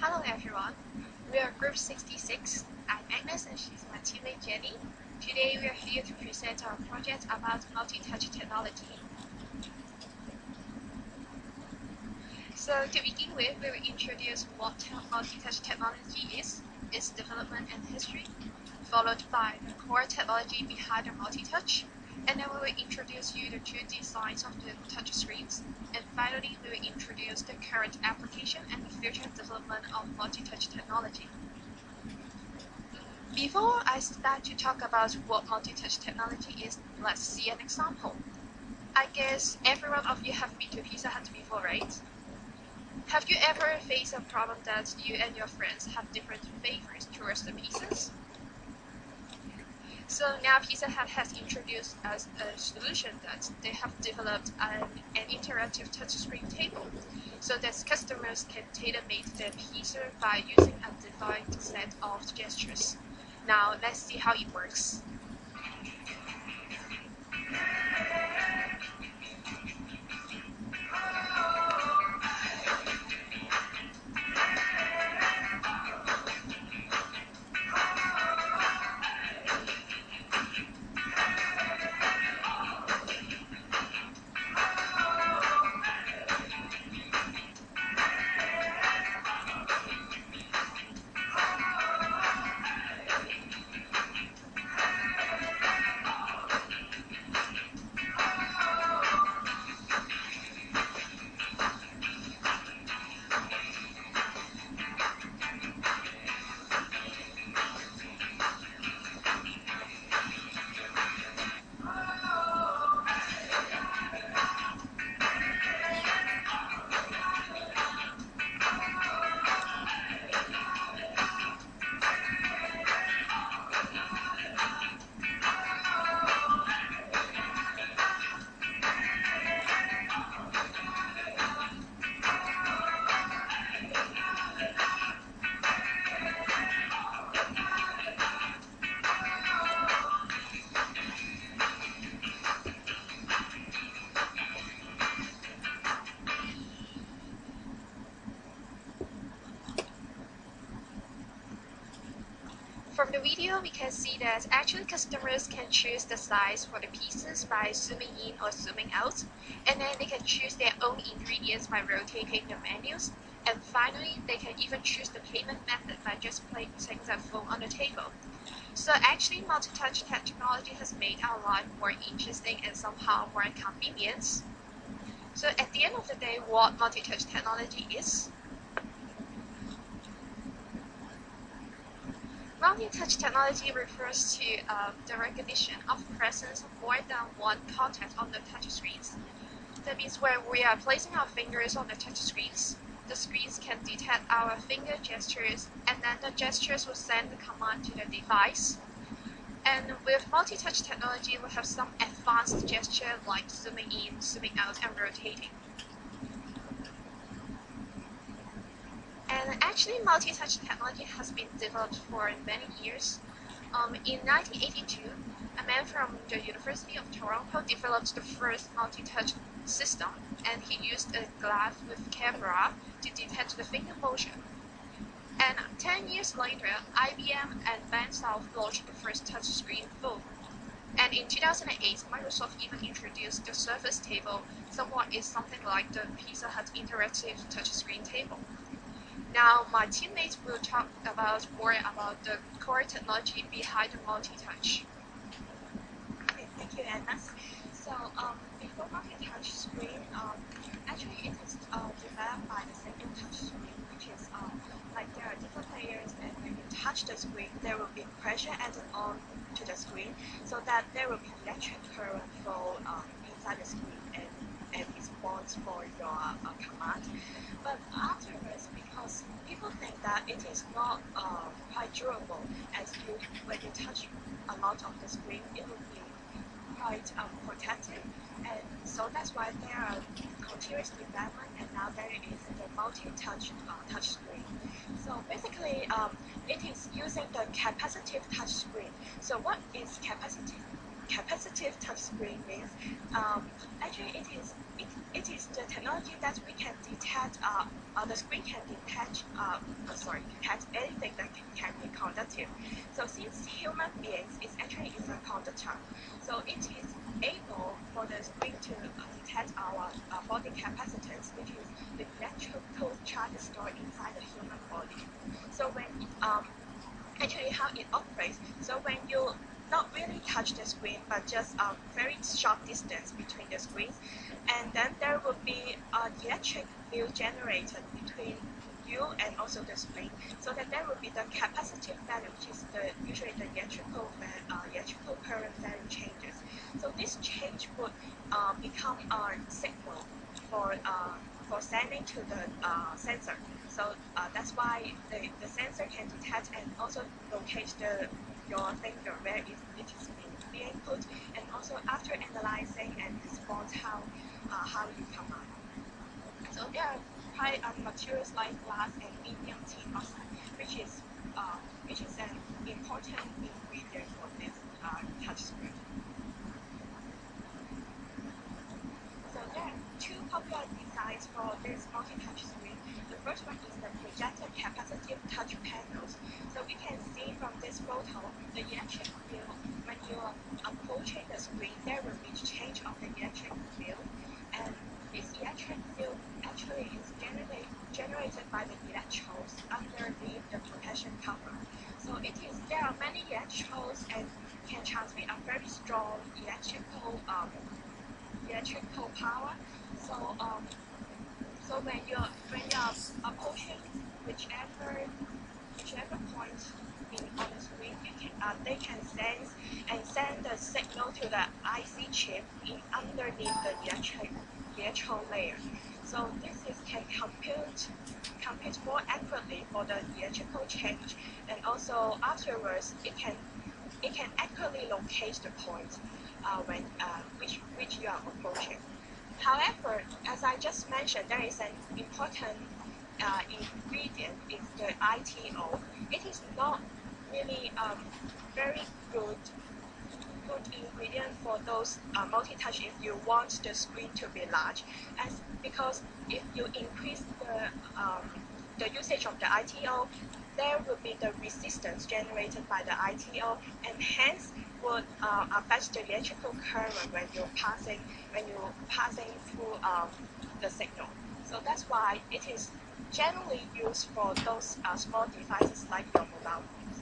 Hello everyone, we are group 66. I'm Agnes and she's my teammate Jenny. Today we are here to present our project about multi-touch technology. So to begin with, we will introduce what multi-touch technology is, its development and history, followed by the core technology behind the multi-touch, and then we will introduce you the two designs of the touch screens, and finally we will introduce the current application and the future development of multi-touch technology. Before I start to talk about what multi-touch technology is, let's see an example. I guess every one of you have been to Pizza Hut before, right? Have you ever faced a problem that you and your friends have different favorites towards the pizzas? So now Pizza Hut has introduced as a solution that they have developed an interactive touchscreen table, so that customers can tailor-make their pizza by using a defined set of gestures. Now let's see how it works. From the video, we can see that actually customers can choose the size for the pieces by zooming in or zooming out, and then they can choose their own ingredients by rotating the menus, and finally they can even choose the payment method by just placing their phone on the table. So actually multi-touch technology has made our life more interesting and somehow more convenient. So at the end of the day, what multi-touch technology is? Multi-touch technology refers to the recognition of presence of more than one contact on the touch screens. That means when we are placing our fingers on the touch screens, the screens can detect our finger gestures, and then the gestures will send the command to the device. And with multi-touch technology, we have some advanced gesture like zooming in, zooming out, and rotating. And actually, multi-touch technology has been developed for many years. In 1982, a man from the University of Toronto developed the first multi-touch system, and he used a glass with camera to detect the finger motion. And 10 years later, IBM and Bansoft launched the first touchscreen phone. And in 2008, Microsoft even introduced the Surface table, something like the Pizza Hut interactive touchscreen table. Now, my teammates will talk more about the core technology behind the multi-touch. Okay, thank you, Agnes. So, before multi-touch screen, actually it is developed by the single touch screen, which is like there are different layers, and when you touch the screen, there will be pressure added on to the screen, so that there will be electric current flow inside the screen and response for your command. But afterwards, because people think that it is not quite durable, as when you touch a lot of the screen, it will be quite protective, and so that's why there are continuous development, and now there is the multi-touch touch screen. So basically, it is using the capacitive touch screen. So what is capacitive? capacitive touchscreen means actually it is the technology that we can detect the screen can detect anything that can be conductive. So since human beings is a conductor, so it is able for the screen to detect our body capacitance, which is the electrical charge stored inside the human body. So when actually how it operates, so when you not really touch the screen but just a very short distance between the screens, and then there will be an electric field generated between you and also the screen, so that there will be the capacitive value, which is usually the electrical current value changes. So this change would become a signal for sending to the sensor. So that's why the sensor can detect and also locate your finger where it is being put, and also after analyzing and respond how you come out. So there are quite materials like glass and indium tin oxide, which is an important ingredient for this touch screen. So there are two popular designs for this multi-touch screen. The first one is the projected capacitive touch panels. So we can see from this photo the electric field. When you are approaching the screen, there will be change of the electric field, and this electric field actually is generated by the electrodes underneath the protection cover. So there are many electrodes and can transmit a very strong electrical power. So when you're approaching whichever point on the screen, they can sense and send the signal to the IC chip underneath the electrode layer. So can compute more accurately for the electrical change, and also afterwards it can accurately locate the point which you are approaching. However, as I just mentioned, there is an important ingredient is the ITO. It is not really very good ingredient for those multi-touch if you want the screen to be large, because if you increase the usage of the ITO, there will be the resistance generated by the ITO, and hence would affect the electrical current when you're passing through the signal. So that's why it is generally used for those small devices like your mobile phones.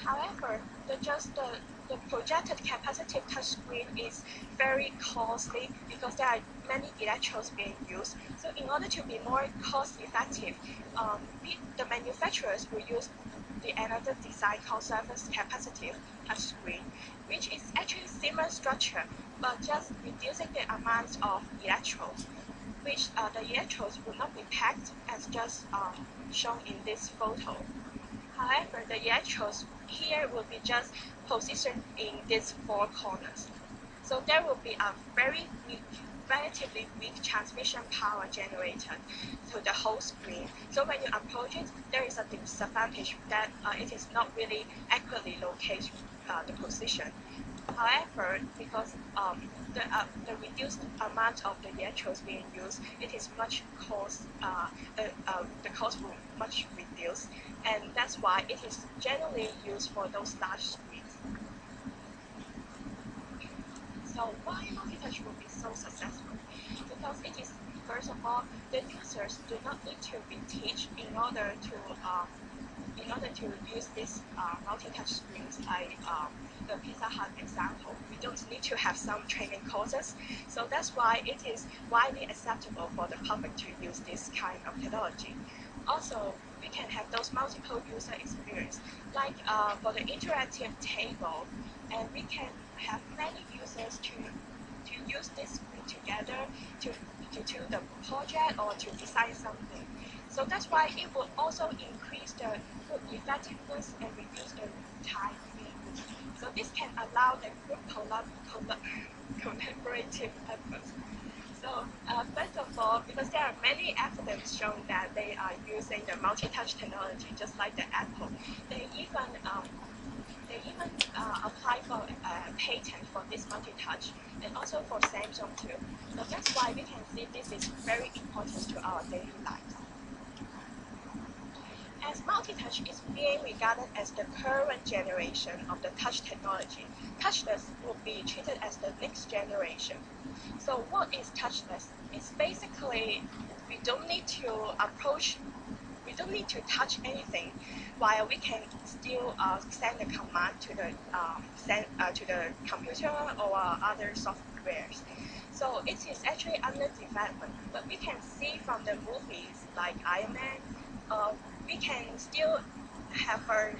However, the projected capacitive touchscreen is very costly because there are many electrodes being used. So in order to be more cost effective, the manufacturers will use another design called surface capacitive touchscreen, which is actually similar structure but just reducing the amount of electrodes, which the electrodes will not be packed as just shown in this photo. However, the electrodes here will be just positioned in these four corners. So there will be a relatively weak transmission power generated to the whole screen. So when you approach it, there is a disadvantage that it is not really accurately located the position. However, because the reduced amount of the electrodes being used, it is much cost. The cost will much reduce, and that's why it is generally used for those large screens. So why multi-touch will be so successful? Because it is, first of all, the users do not need to be taught in order to use this multi-touch screens like the Pizza Hut example. We don't need to have some training courses. So that's why it is widely acceptable for the public to use this kind of technology. Also, we can have those multiple user experience, like for the interactive table, and we can have many users to use this screen together to do the project or to design something. So that's why it will also increase the effectiveness and reduce the time being used. So this can allow the group collaborative efforts. So first of all, because there are many evidence showing that they are using the multi-touch technology, just like the Apple, they even they even apply for a patent for this multi-touch, and also for Samsung too. So that's why we can see this is very important to our daily lives. As multi-touch is being regarded as the current generation of the touch technology, touchless will be treated as the next generation. So what is touchless? It's basically we don't need to touch anything, while we can still send a command to the computer or other softwares. So it is actually under development, but we can see from the movies like Iron Man, we can still have an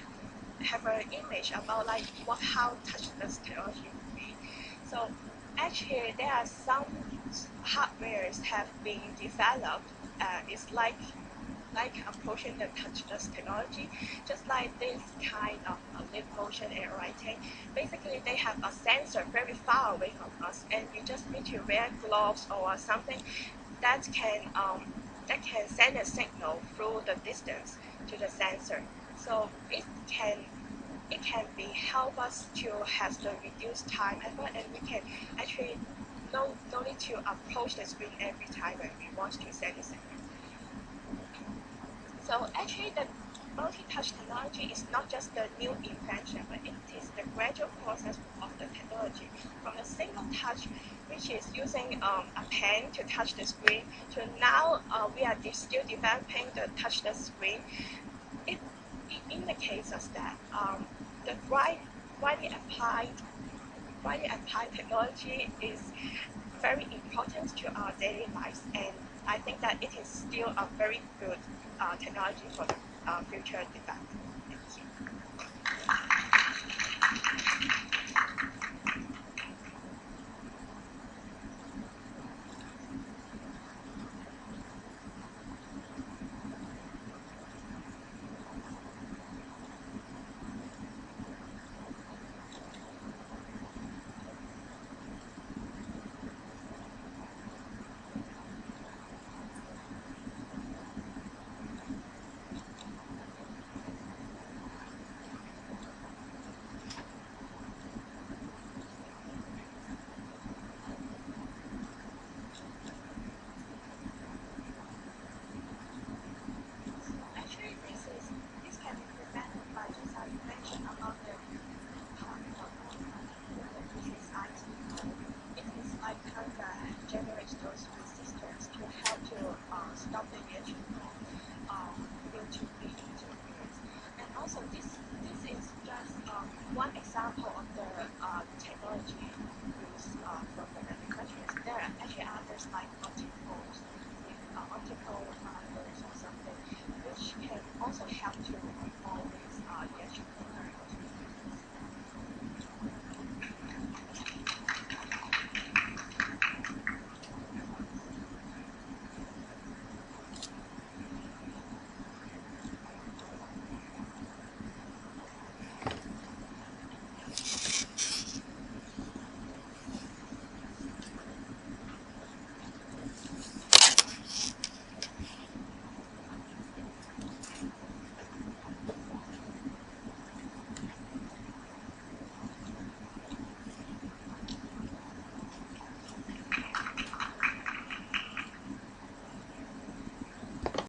image about like how touchless technology would be. So actually there are some hardwares have been developed. It's like approaching the touchless technology, just like this kind of lip motion and writing. Basically, they have a sensor very far away from us, and you just need to wear gloves or something that can send a signal through the distance to the sensor. So it can be help us to have the reduced time effort, and we can actually no need to approach the screen every time when we want to send a signal. So actually the multi-touch technology is not just the new invention, but it is the gradual process of the technology. From a single touch, which is using a pen to touch the screen, to now we are still developing the touchless screen. It indicates us that the widely applied technology is very important to our daily lives, and I think that it is still a very good technology for the future development. Thank you. This can be prevented by just as you mentioned about the which is IT. It is like kind of generates those resistors to help to stop the electrical due to the interference. And also this is just one example